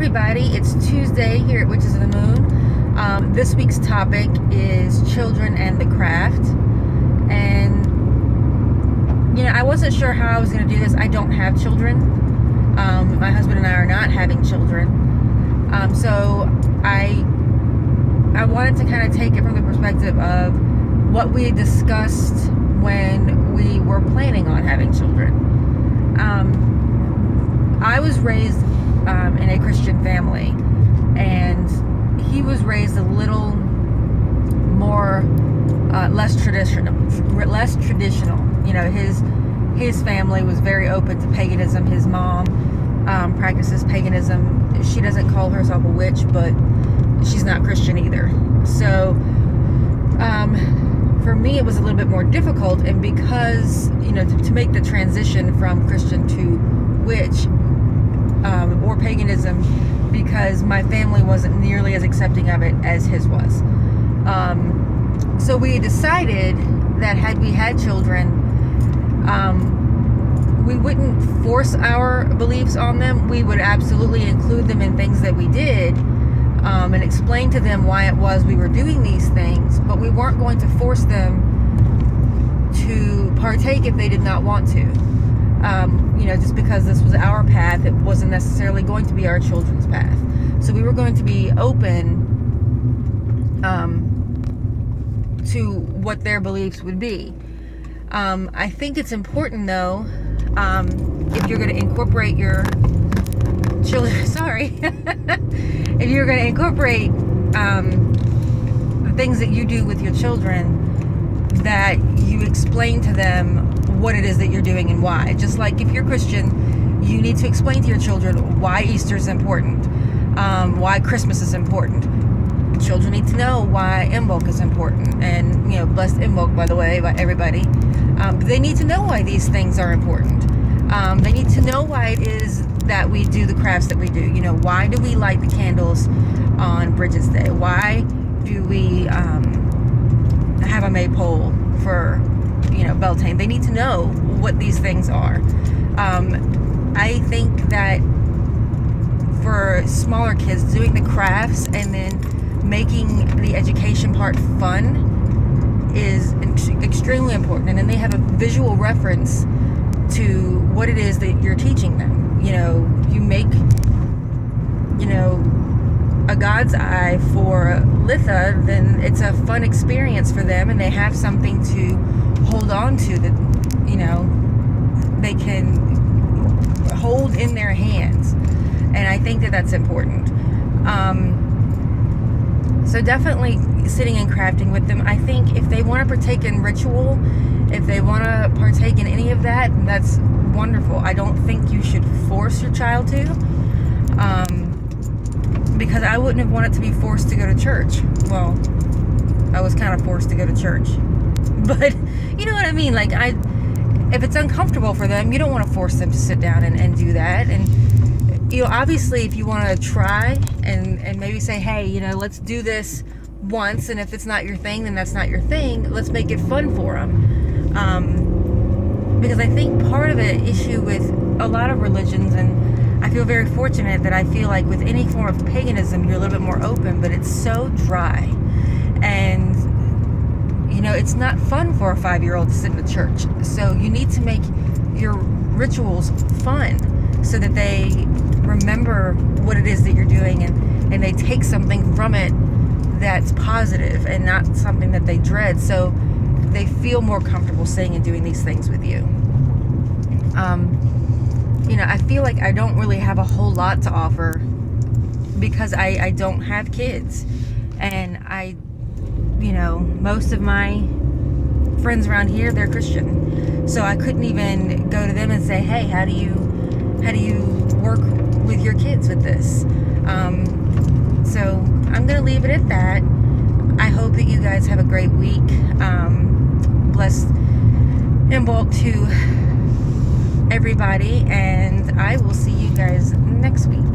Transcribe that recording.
everybody, it's Tuesday here at Witches of the Moon. This week's topic is children and the craft. And, I wasn't sure how I was going to do this. I don't have children. My husband and I are not having children. So I wanted to kind of take it from the perspective of what we discussed when we were planning on having children. I was raised in a Christian family, and he was raised a little more less traditional. His family was very open to paganism. His mom practices paganism. She doesn't call herself a witch, but she's not Christian either. So for me, it was a little bit more difficult, and because to make the transition from Christian to witch or paganism, because my family wasn't nearly as accepting of it as his was. So we decided that had we had children, we wouldn't force our beliefs on them. We would absolutely include them in things that we did, and explain to them why it was we were doing these things, but we weren't going to force them to partake if they did not want to. Just because this was our path, it wasn't necessarily going to be our children's path. So we were going to be open to what their beliefs would be. I think it's important, though, if you're going to incorporate your children, if you're going to incorporate the things that you do with your children, that you explain to them what it is that you're doing and why. Just like if you're Christian, you need to explain to your children why Easter is important, why Christmas is important. Children need to know why Imbolc is important, and blessed Imbolc, by the way, by everybody. They need to know why these things are important. They need to know why it is that we do the crafts that we do. Why do we light the candles on Bridget's Day? Why do we have a maypole for Beltane? They need to know what these things are. I think that for smaller kids, doing the crafts and then making the education part fun is extremely important, and then they have a visual reference to what it is that you're teaching them. You make a god's eye for Litha, then it's a fun experience for them, and they have something to hold on to that they can hold in their hands. And I think that that's important. So definitely sitting and crafting with them. I think if they want to partake in ritual, if they want to partake in any of that, that's wonderful. I don't think you should force your child to, because I wouldn't have wanted to be forced to go to church. Well, I was kind of forced to go to church, but you know what I mean? Like, if it's uncomfortable for them, you don't want to force them to sit down and do that. And obviously, if you want to try and maybe say, hey, let's do this once, and if it's not your thing, then that's not your thing. Let's make it fun for them. Because I think part of the issue with a lot of religions, and I feel very fortunate that I feel like with any form of paganism, you're a little bit more open, but it's so dry. And, it's not fun for a 5-year-old to sit in a church. So you need to make your rituals fun so that they remember what it is that you're doing, and they take something from it that's positive and not something that they dread. So they feel more comfortable saying and doing these things with you. I feel like I don't really have a whole lot to offer because I don't have kids, and most of my friends around here, they're Christian, so I couldn't even go to them and say, hey, how do you work with your kids with this? So I'm gonna leave it at that. I hope that you guys have a great week. Blessed Imbolc to everybody, and I will see you guys next week.